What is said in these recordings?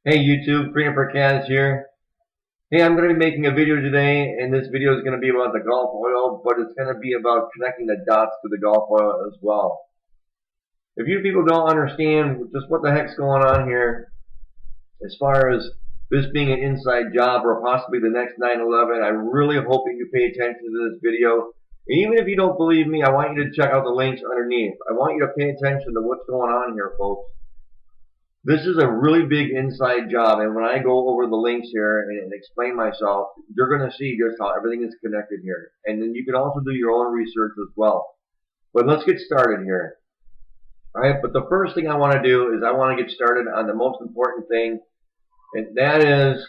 Hey YouTube, Freedom for Cats here. Hey, I'm going to be making a video today, and this video is going to be about the Gulf oil, but it's going to be about connecting the dots to the Gulf oil as well. If you people don't understand just what the heck's going on here, as far as this being an inside job or possibly the next 9/11, I really hope that you pay attention to this video. And even if you don't believe me, I want you to check out the links underneath. I want you to pay attention to what's going on here, folks. This is a really big inside job, and when I go over the links here and explain myself, you're going to see just how everything is connected here. And then you can also do your own research as well. But let's get started here. Alright, but the first thing I want to do is I want to get started on the most important thing, and that is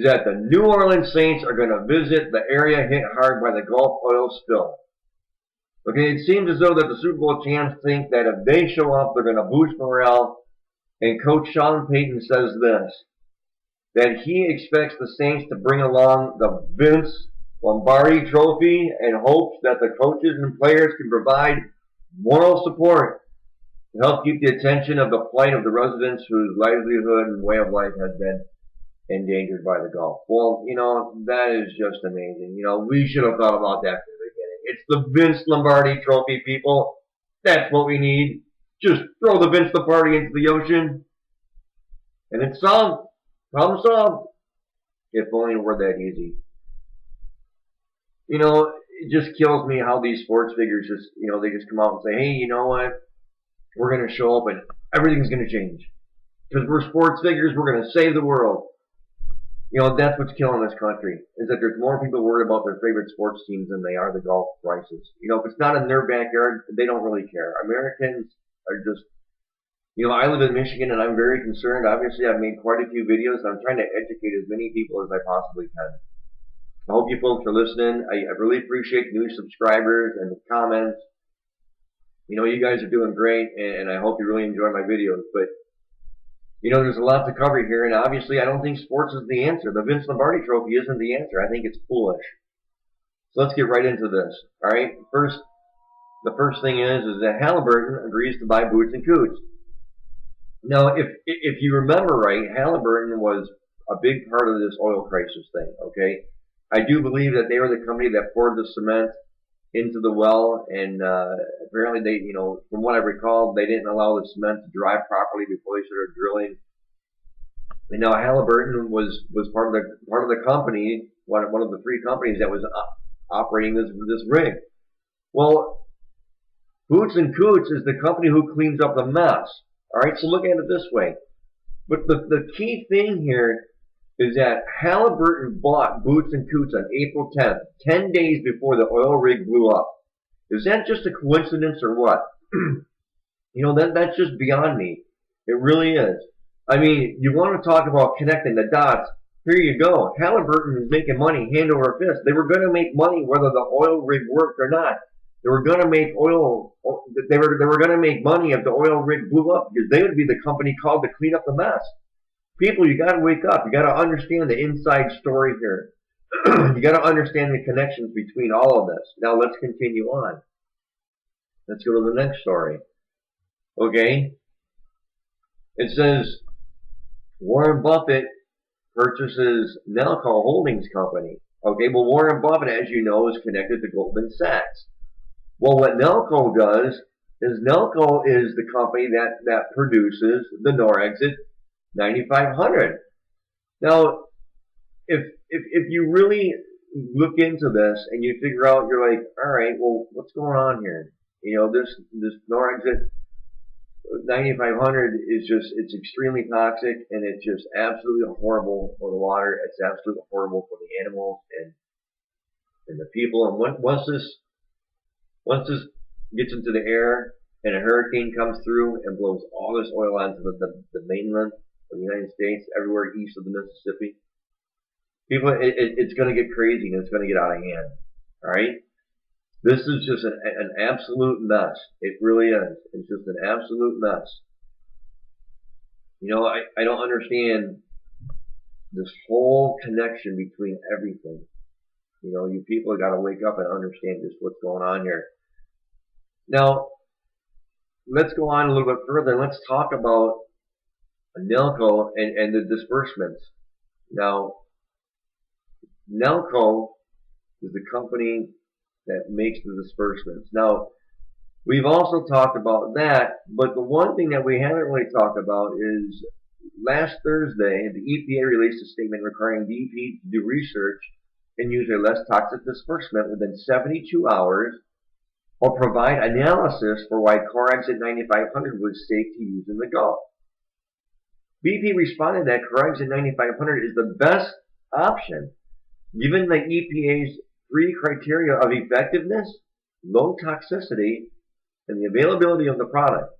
that the New Orleans Saints are going to visit the area hit hard by the Gulf oil spill. Okay, it seems as though that the Super Bowl champs think that if they show up, they're going to boost morale. And Coach Sean Payton says this, that he expects the Saints to bring along the Vince Lombardi Trophy and hopes that the coaches and players can provide moral support to help keep the attention of the plight of the residents whose livelihood and way of life has been endangered by the Gulf. Well, you know, that is just amazing. You know, we should have thought about that from the beginning. It's the Vince Lombardi Trophy, people. That's what we need. Just throw the Vince Lombardi into the ocean, and it's solved. Problem solved. If only it were that easy. You know, it just kills me how these sports figures just, you know, they just come out and say, hey, you know what? We're going to show up and everything's going to change. Because we're sports figures, we're going to save the world. You know, that's what's killing this country, is that there's more people worried about their favorite sports teams than they are the Gulf crisis. You know, if it's not in their backyard, they don't really care. Americans are just, you know, I live in Michigan and I'm very concerned. Obviously, I've made quite a few videos and I'm trying to educate as many people as I possibly can. I hope you folks are listening. I really appreciate the new subscribers and the comments. You know, you guys are doing great and I hope you really enjoy my videos. But, you know, there's a lot to cover here, and obviously I don't think sports is the answer. The Vince Lombardi Trophy isn't the answer. I think it's foolish. So let's get right into this. All right, the first thing is that Halliburton agrees to buy Boots Coots. Now, if you remember right, Halliburton was a big part of this oil crisis thing. Okay, I do believe that they were the company that poured the cement into the well, and apparently they, you know, from what I recall, they didn't allow the cement to dry properly before they started drilling. And now Halliburton was part of the company, one of the three companies that was operating this rig. Well, Boots Coots is the company who cleans up the mess. All right, so look at it this way. But the key thing here is that Halliburton bought Boots Coots on April 10th, 10 days before the oil rig blew up. Is that just a coincidence or what? You know, that's just beyond me. It really is. I mean, you want to talk about connecting the dots. Here you go. Halliburton is making money hand over fist. They were going to make money whether the oil rig worked or not. They were going to make oil. They were going to make money if the oil rig blew up, because they would be the company called to clean up the mess. People, you got to wake up. You got to understand the inside story here. You got to understand the connections between all of this. Now let's continue on. Let's go to the next story. Okay. It says Warren Buffett purchases Nalco Holdings Company. Okay. Well, Warren Buffett, as you know, is connected to Goldman Sachs. Well, what Nalco does is Nalco is the company that produces the Corexit 9500. Now, if you really look into this and you figure out, you're like, all right, well, what's going on here? You know, this Corexit 9500 is just, it's extremely toxic, and it's just absolutely horrible for the water. It's absolutely horrible for the animals and the people. And once this gets into the air and a hurricane comes through and blows all this oil onto the mainland of the United States, everywhere east of the Mississippi, people, it's going to get crazy and it's going to get out of hand. All right? This is just an absolute mess. It really is. It's just an absolute mess. You know, I don't understand this whole connection between everything. You know, you people have got to wake up and understand just what's going on here. Now, let's go on a little bit further and let's talk about Nalco and the disbursements. Now, Nalco is the company that makes the disbursements. Now, we've also talked about that, but the one thing that we haven't really talked about is last Thursday, the EPA released a statement requiring BP to do research and use a less toxic disbursement within 72 hours or provide analysis for why Corexit 9500 was safe to use in the Gulf. BP responded that Corexit 9500 is the best option given the EPA's three criteria of effectiveness, low toxicity, and the availability of the product.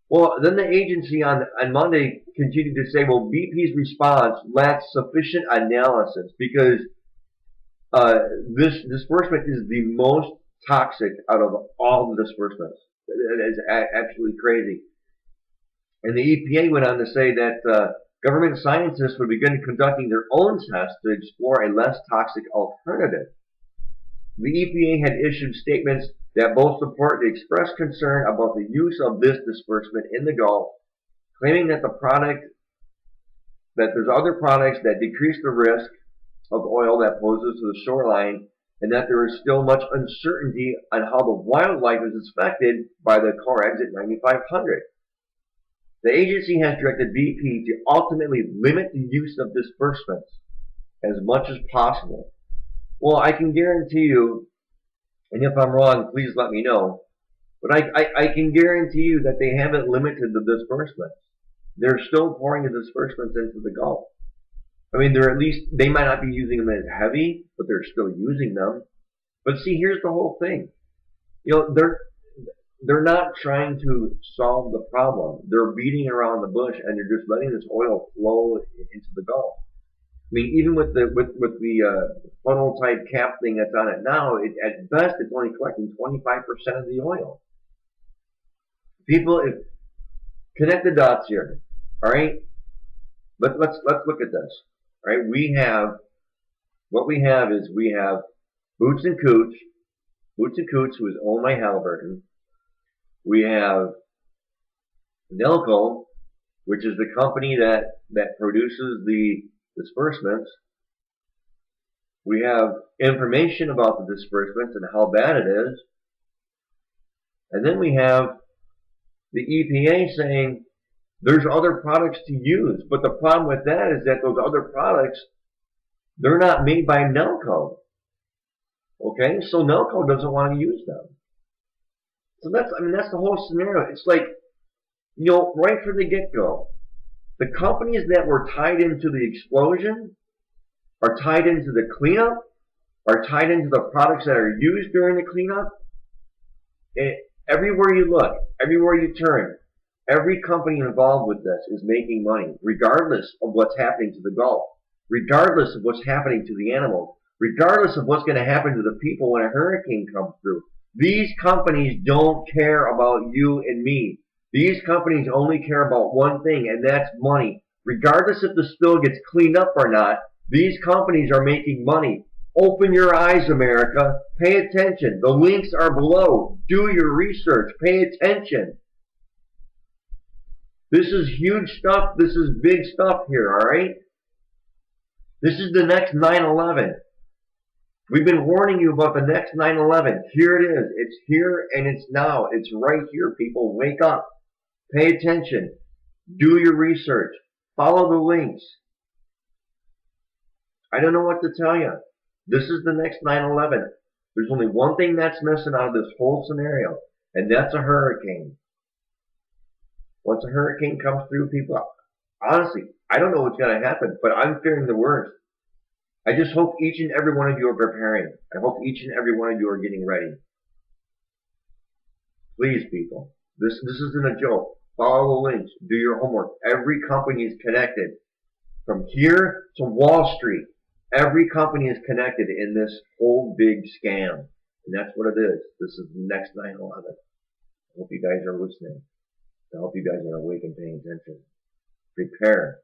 Well, then the agency on Monday continued to say, well, BP's response lacks sufficient analysis because this disbursement is the most toxic out of all the disbursements. It is absolutely crazy. And the EPA went on to say that government scientists would begin conducting their own tests to explore a less toxic alternative. The EPA had issued statements that both support the expressed concern about the use of this disbursement in the Gulf, claiming that there's other products that decrease the risk of oil that poses to the shoreline, and that there is still much uncertainty on how the wildlife is affected by the Corexit 9500. The agency has directed BP to ultimately limit the use of disbursements as much as possible. Well, I can guarantee you, and if I'm wrong, please let me know, but I can guarantee you that they haven't limited the disbursements. They're still pouring the disbursements into the Gulf. I mean, they might not be using them as heavy, but they're still using them. But see, here's the whole thing. You know, they're not trying to solve the problem. They're beating around the bush, and they're just letting this oil flow into the Gulf. I mean, even with the funnel type cap thing that's on it now, at best it's only collecting 25% of the oil. People, connect the dots here. All right, let's look at this. All right, we have Boots Coots, who is owned by Halliburton. We have Nalco, which is the company that produces the disbursements. We have information about the disbursements and how bad it is. And then we have the EPA saying there's other products to use. But the problem with that is that those other products, they're not made by Nalco. Okay? So Nalco doesn't want to use them. So that's the whole scenario. It's like, you know, right from the get-go, the companies that were tied into the explosion are tied into the cleanup, are tied into the products that are used during the cleanup. Everywhere you look, everywhere you turn, every company involved with this is making money, regardless of what's happening to the Gulf, regardless of what's happening to the animals, regardless of what's going to happen to the people when a hurricane comes through. These companies don't care about you and me. These companies only care about one thing, and that's money. Regardless if the spill gets cleaned up or not, these companies are making money. Open your eyes, America. Pay attention. The links are below. Do your research. Pay attention. This is huge stuff. This is big stuff here, all right? This is the next 9/11. We've been warning you about the next 9/11. Here it is. It's here and it's now. It's right here, people. Wake up. Pay attention. Do your research. Follow the links. I don't know what to tell you. This is the next 9/11. There's only one thing that's missing out of this whole scenario, and that's a hurricane. Once a hurricane comes through, people, honestly, I don't know what's going to happen, but I'm fearing the worst. I just hope each and every one of you are preparing. I hope each and every one of you are getting ready. Please, people. This isn't a joke. Follow the links. Do your homework. Every company is connected. From here to Wall Street, every company is connected in this whole big scam. And that's what it is. This is the next 9/11. I hope you guys are listening. I hope you guys are awake and paying attention. Prepare.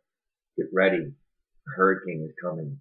Get ready. A hurricane is coming.